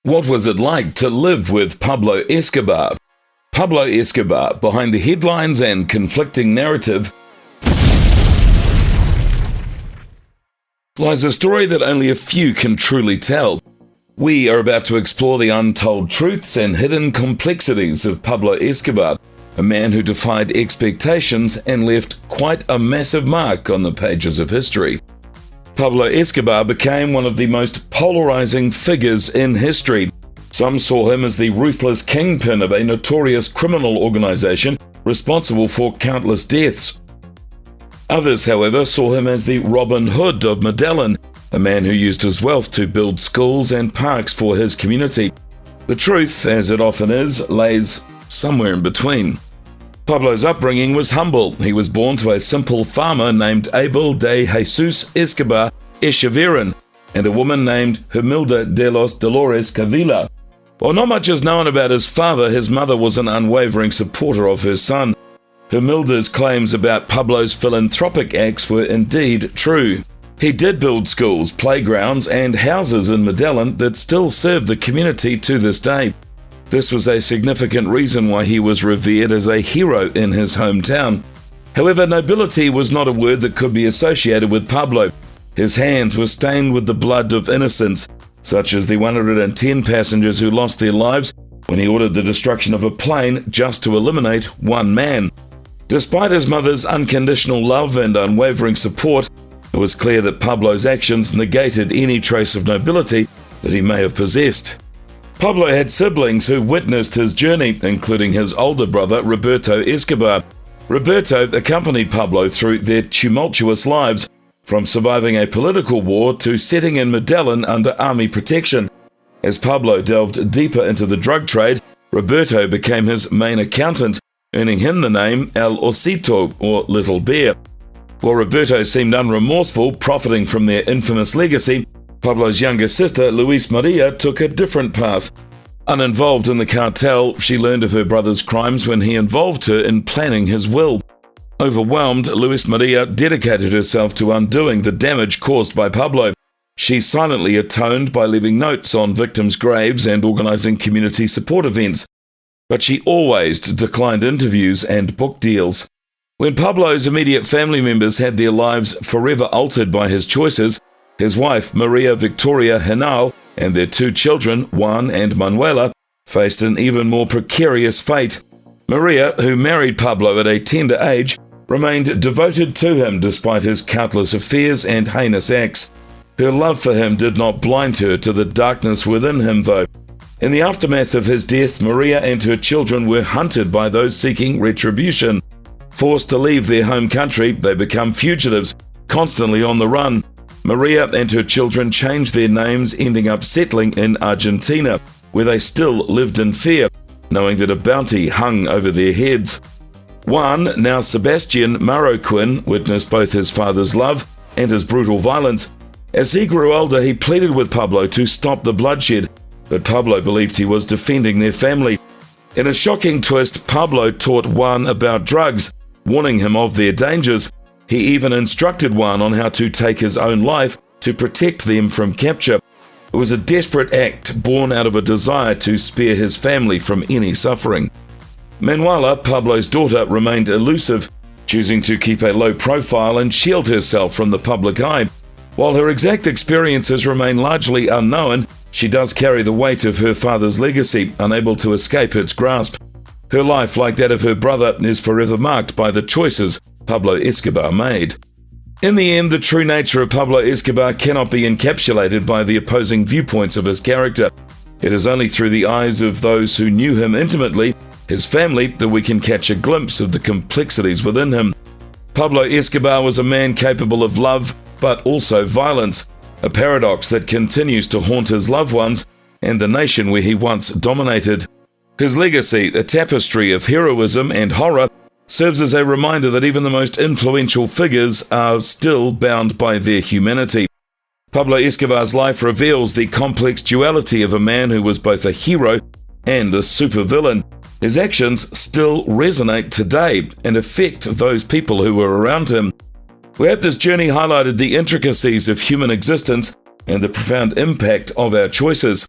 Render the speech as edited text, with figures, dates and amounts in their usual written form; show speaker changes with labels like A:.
A: What was it like to live with Pablo Escobar? Pablo Escobar, behind the headlines and conflicting narrative, lies a story that only a few can truly tell. We are about to explore the untold truths and hidden complexities of Pablo Escobar, a man who defied expectations and left quite a massive mark on the pages of history. Pablo Escobar became one of the most polarizing figures in history. Some saw him as the ruthless Kingpin of a notorious criminal organization responsible for countless deaths. Others, however, saw him as the Robin Hood of Medellin, a man who used his wealth to build schools and parks for his community. The truth, as it often is, lays somewhere in between. Pablo's upbringing was humble. He was born to a simple farmer named Abel de Jesus Escobar Echeverrin and a woman named Humilda de los Dolores Cavila. While not much is known about his father, his mother was an unwavering supporter of her son. Humilda's claims about Pablo's philanthropic acts were indeed true. He did build schools, playgrounds, and houses in Medellin that still serve the community to this day. This was a significant reason why he was revered as a hero in his hometown. However, nobility was not a word that could be associated with Pablo. His hands were stained with the blood of innocents, such as the 110 passengers who lost their lives when he ordered the destruction of a plane just to eliminate one man. Despite his mother's unconditional love and unwavering support, it was clear that Pablo's actions negated any trace of nobility that he may have possessed. Pablo had siblings who witnessed his journey, including his older brother, Roberto Escobar. Roberto accompanied Pablo through their tumultuous lives, from surviving a political war to setting in Medellin under army protection. As Pablo delved deeper into the drug trade, Roberto became his main accountant, earning him the name El Osito, or Little Bear. While Roberto seemed unremorseful, profiting from their infamous legacy, Pablo's younger sister, Luis Maria, took a different path. Uninvolved in the cartel, she learned of her brother's crimes when he involved her in planning his will. Overwhelmed, Luis Maria dedicated herself to undoing the damage caused by Pablo. She silently atoned by leaving notes on victims' graves and organizing community support events. But she always declined interviews and book deals. When Pablo's immediate family members had their lives forever altered by his choices, his wife, Maria Victoria Henao, and their two children, Juan and Manuela, faced an even more precarious fate. Maria, who married Pablo at a tender age, remained devoted to him despite his countless affairs and heinous acts. Her love for him did not blind her to the darkness within him, though. In the aftermath of his death, Maria and her children were hunted by those seeking retribution. Forced to leave their home country, they become fugitives, constantly on the run. Maria and her children changed their names, ending up settling in Argentina, where they still lived in fear, knowing that a bounty hung over their heads. Juan, now Sebastian Marroquin, witnessed both his father's love and his brutal violence. As he grew older, he pleaded with Pablo to stop the bloodshed, but Pablo believed he was defending their family. In a shocking twist, Pablo taught Juan about drugs, warning him of their dangers. He even instructed Juan on how to take his own life to protect them from capture. It was a desperate act born out of a desire to spare his family from any suffering. Manuela, Pablo's daughter, remained elusive, choosing to keep a low profile and shield herself from the public eye. While her exact experiences remain largely unknown, she does carry the weight of her father's legacy, unable to escape its grasp. Her life, like that of her brother, is forever marked by the choices Pablo Escobar made. In the end, the true nature of Pablo Escobar cannot be encapsulated by the opposing viewpoints of his character. It is only through the eyes of those who knew him intimately, his family, that we can catch a glimpse of the complexities within him. Pablo Escobar was a man capable of love, but also violence, a paradox that continues to haunt his loved ones and the nation where he once dominated. His legacy, a tapestry of heroism and horror, serves as a reminder that even the most influential figures are still bound by their humanity. Pablo Escobar's life reveals the complex duality of a man who was both a hero and a supervillain. His actions still resonate today and affect those people who were around him. We hope this journey highlighted the intricacies of human existence and the profound impact of our choices.